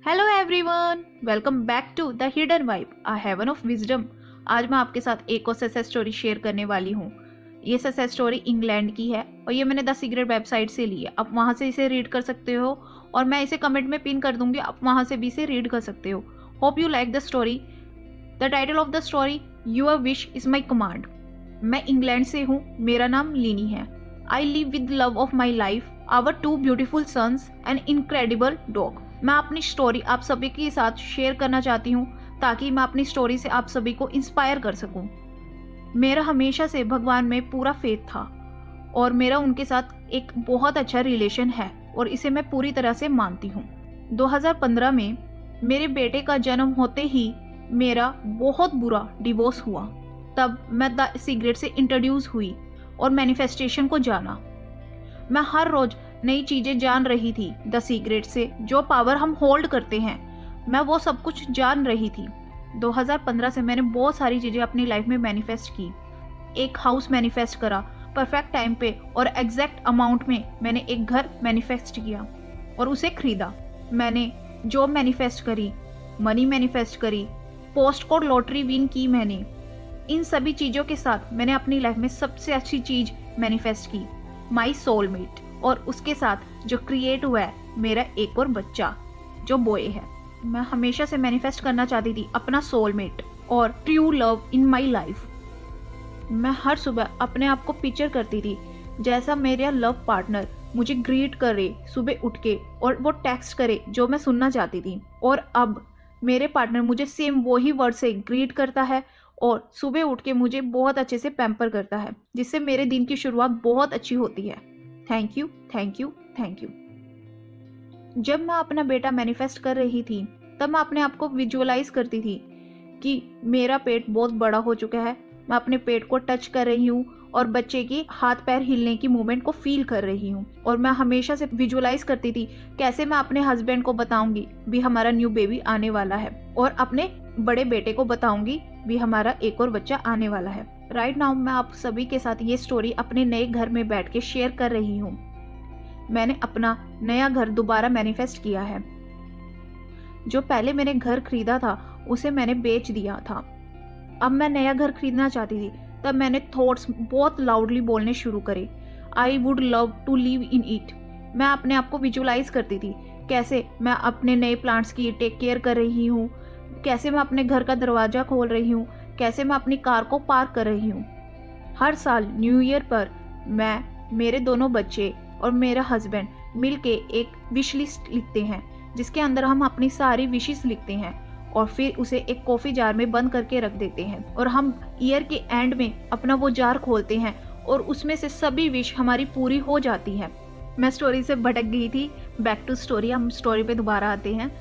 Hello everyone, welcome back to the Hidden Vibe, a heaven of wisdom. आज मैं आपके साथ एक और सक्सेस स्टोरी शेयर करने वाली हूँ। ये सक्सेस स्टोरी इंग्लैंड की है और ये मैंने द सीक्रेट वेबसाइट से ली है। आप वहाँ से इसे रीड कर सकते हो और मैं इसे कमेंट में पिन कर दूंगी, आप वहाँ से भी इसे रीड कर सकते हो। Hope you like the story. The title of the story, your wish is my command. मैं इंग्लैंड से हूँ, मेरा नाम लीनी है। I live with love of my life, our 2 beautiful sons and incredible dog. मैं अपनी स्टोरी आप सभी के साथ शेयर करना चाहती हूँ ताकि मैं अपनी स्टोरी से आप सभी को इंस्पायर कर सकूं। मेरा हमेशा से भगवान में पूरा फेथ था और मेरा उनके साथ एक बहुत अच्छा रिलेशन है और इसे मैं पूरी तरह से मानती हूँ। 2015 में मेरे बेटे का जन्म होते ही मेरा बहुत बुरा डिवोर्स हुआ। तब मैं द सीक्रेट से इंट्रोड्यूस हुई और मैनिफेस्टेशन को जाना। मैं हर रोज नई चीजें जान रही थी द सीक्रेट से। जो पावर हम होल्ड करते हैं, मैं वो सब कुछ जान रही थी। 2015 से मैंने बहुत सारी चीजें अपनी लाइफ में मैनिफेस्ट की। एक हाउस मैनिफेस्ट करा परफेक्ट टाइम पे और एग्जैक्ट अमाउंट में। मैंने एक घर मैनिफेस्ट किया और उसे खरीदा। मैंने जॉब मैनिफेस्ट करी, मनी मैनिफेस्ट करी, पोस्ट कोड लॉटरी विन की मैंने। इन सभी चीजों के साथ मैंने अपनी लाइफ में सबसे अच्छी चीज मैनिफेस्ट की, माई सोलमेट। और उसके साथ जो क्रिएट हुआ है मेरा एक और बच्चा जो बॉय है। मैं हमेशा से मैनिफेस्ट करना चाहती थी अपना सोलमेट और true love in my life. मैं हर सुबह अपने आप को पिक्चर करती थी जैसा मेरा लव पार्टनर मुझे ग्रीट करे सुबह उठ के और वो टेक्स्ट करे जो मैं सुनना चाहती थी। और अब मेरे पार्टनर मुझे सेम वही वर्ड से ग्रीट करता है और सुबह उठ के मुझे बहुत अच्छे से पैम्पर करता है, जिससे मेरे दिन की शुरुआत बहुत अच्छी होती है। Thank you, thank you, thank you. जब मैं अपना बेटा मैनिफेस्ट कर रही थी तब मैं अपने आप को विजुअलाइज करती थी कि मेरा पेट बहुत बड़ा हो चुका है। मैं अपने पेट को टच कर रही हूँ और बच्चे की हाथ पैर हिलने की मूवमेंट को फील कर रही हूँ। और मैं हमेशा से विजुअलाइज करती थी कैसे मैं अपने हस्बैंड को बताऊंगी भी हमारा न्यू बेबी आने वाला है, और अपने बड़े बेटे को बताऊंगी भी हमारा एक और बच्चा आने वाला है। राइट नाउ मैं आप सभी के साथ ये स्टोरी अपने नए घर में बैठ के शेयर कर रही हूँ। मैंने अपना नया घर दोबारा मैनिफेस्ट किया है। जो पहले मैंने घर खरीदा था उसे मैंने बेच दिया था। अब मैं नया घर खरीदना चाहती थी। तब मैंने थॉट्स बहुत लाउडली बोलने शुरू करे, I would love to live in it. मैं अपने आप को विजुअलाइज करती थी कैसे मैं अपने नए प्लांट्स की टेक केयर कर रही हूँ, कैसे मैं अपने घर का दरवाजा खोल रही हूँ, कैसे मैं अपनी कार को पार्क कर रही हूँ। हर साल न्यू ईयर पर मैं, मेरे दोनों बच्चे और मेरा हस्बैंड मिलके एक विश लिस्ट लिखते हैं जिसके अंदर हम अपनी सारी विशेस लिखते हैं और फिर उसे एक कॉफी जार में बंद करके रख देते हैं। और हम ईयर के एंड में अपना वो जार खोलते हैं और उसमें से सभी विश हमारी पूरी हो जाती है। मैं स्टोरी से भटक गई थी, बैक टू स्टोरी। हम स्टोरी पे दोबारा आते हैं।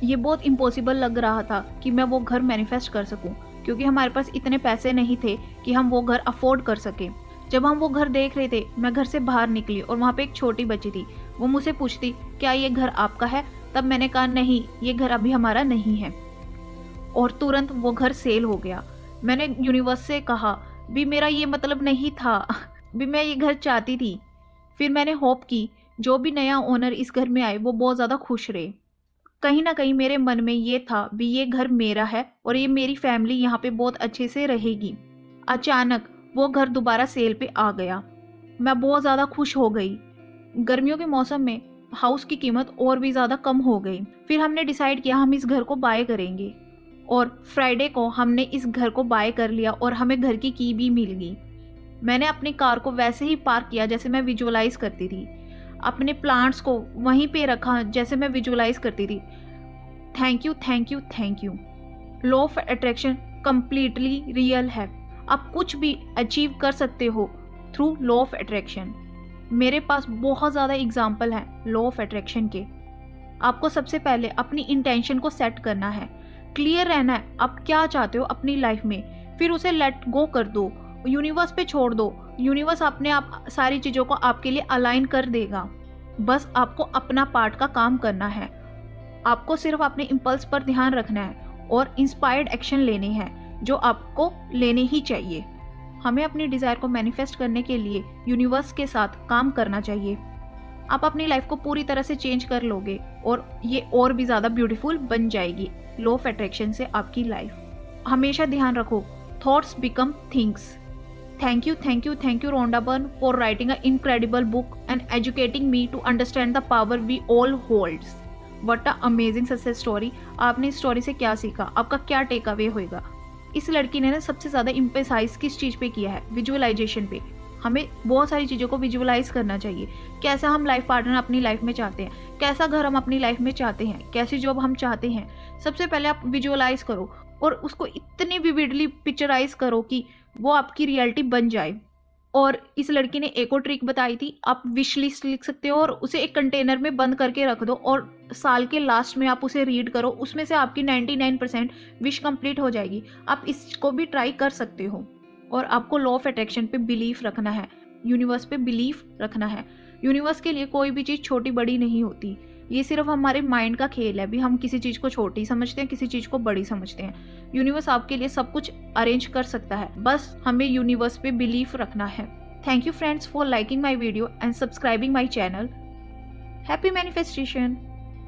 ये बहुत इम्पॉसिबल लग रहा था कि मैं वो घर मैनिफेस्ट कर सकूं, क्योंकि हमारे पास इतने पैसे नहीं थे कि हम वो घर अफोर्ड कर सकें। जब हम वो घर देख रहे थे, मैं घर से बाहर निकली और वहाँ पे एक छोटी बच्ची थी। वो मुझसे पूछती, क्या ये घर आपका है? तब मैंने कहा नहीं, ये घर अभी हमारा नहीं है। और तुरंत वो घर सेल हो गया। मैंने यूनिवर्स से कहा भी मेरा ये मतलब नहीं था, भी मैं ये घर चाहती थी। फिर मैंने होप की जो भी नया ओनर इस घर में आए वो बहुत ज़्यादा खुश रहे। कहीं ना कहीं मेरे मन में ये था भी ये घर मेरा है और ये मेरी फैमिली यहाँ पे बहुत अच्छे से रहेगी। अचानक वो घर दोबारा सेल पे आ गया। मैं बहुत ज़्यादा खुश हो गई। गर्मियों के मौसम में हाउस की कीमत और भी ज़्यादा कम हो गई। फिर हमने डिसाइड किया हम इस घर को बाय करेंगे और फ्राइडे को हमने इस घर को बाय कर लिया और हमें घर की की भी मिल गई। मैंने अपनी कार को वैसे ही पार्क किया जैसे मैं विजुअलाइज करती थी। अपने प्लांट्स को वहीं पे रखा जैसे मैं विजुअलाइज करती थी। Thank you, thank you, thank you. Law of attraction completely real है। आप कुछ भी अचीव कर सकते हो थ्रू लॉ ऑफ अट्रैक्शन। मेरे पास बहुत ज़्यादा एग्जाम्पल हैं लॉ ऑफ अट्रैक्शन के। आपको सबसे पहले अपनी इंटेंशन को सेट करना है, क्लियर रहना है आप क्या चाहते हो अपनी लाइफ में, फिर उसे लेट गो कर दो, यूनिवर्स पे छोड़ दो। यूनिवर्स अपने आप सारी चीज़ों को आपके लिए अलाइन कर देगा। बस आपको अपना पार्ट का काम करना है। आपको सिर्फ अपने इम्पल्स पर ध्यान रखना है और इंस्पायर्ड एक्शन लेने हैं जो आपको लेने ही चाहिए। हमें अपनी डिज़ायर को मैनिफेस्ट करने के लिए यूनिवर्स के साथ काम करना चाहिए। आप अपनी लाइफ को पूरी तरह से चेंज कर लोगे और ये और भी ज़्यादा ब्यूटीफुल बन जाएगी। लॉ ऑफ अट्रैक्शन से आपकी लाइफ। हमेशा ध्यान रखो, thoughts become things. Thank you Rhonda Byrne for writing a incredible book and educating me to understand the power we all holds. What a amazing success story. आपने इस story से क्या सीखा, आपका क्या टेक अवे होएगा? इस लड़की ने ना सबसे ज़्यादा इम्पेसाइज किस चीज़ पे किया है? विजुअलाइजेशन पे। हमें बहुत सारी चीज़ों को विजुअलाइज करना चाहिए। कैसा हम लाइफ पार्टनर अपनी लाइफ में चाहते हैं, कैसा घर हम अपनी लाइफ में चाहते हैं, कैसी जॉब हम चाहते हैं, सबसे पहले आप विजुअलाइज करो और उसको इतनी विविडली पिक्चराइज करो कि वो आपकी रियलिटी बन जाए। और इस लड़की ने एक और ट्रिक बताई थी, आप विश लिस्ट लिख सकते हो और उसे एक कंटेनर में बंद करके रख दो और साल के लास्ट में आप उसे रीड करो, उसमें से आपकी 99% विश कंप्लीट हो जाएगी। आप इसको भी ट्राई कर सकते हो। और आपको लॉ ऑफ अट्रैक्शन पे बिलीफ रखना है, यूनिवर्स पे बिलीफ रखना है। यूनिवर्स के लिए कोई भी चीज़ छोटी बड़ी नहीं होती, ये सिर्फ हमारे माइंड का खेल है। भी हम किसी चीज़ को छोटी समझते हैं, किसी चीज़ को बड़ी समझते हैं। यूनिवर्स आपके लिए सब कुछ अरेंज कर सकता है, बस हमें यूनिवर्स पे बिलीफ रखना है। Thank you friends for liking my video and subscribing my channel. Happy manifestation.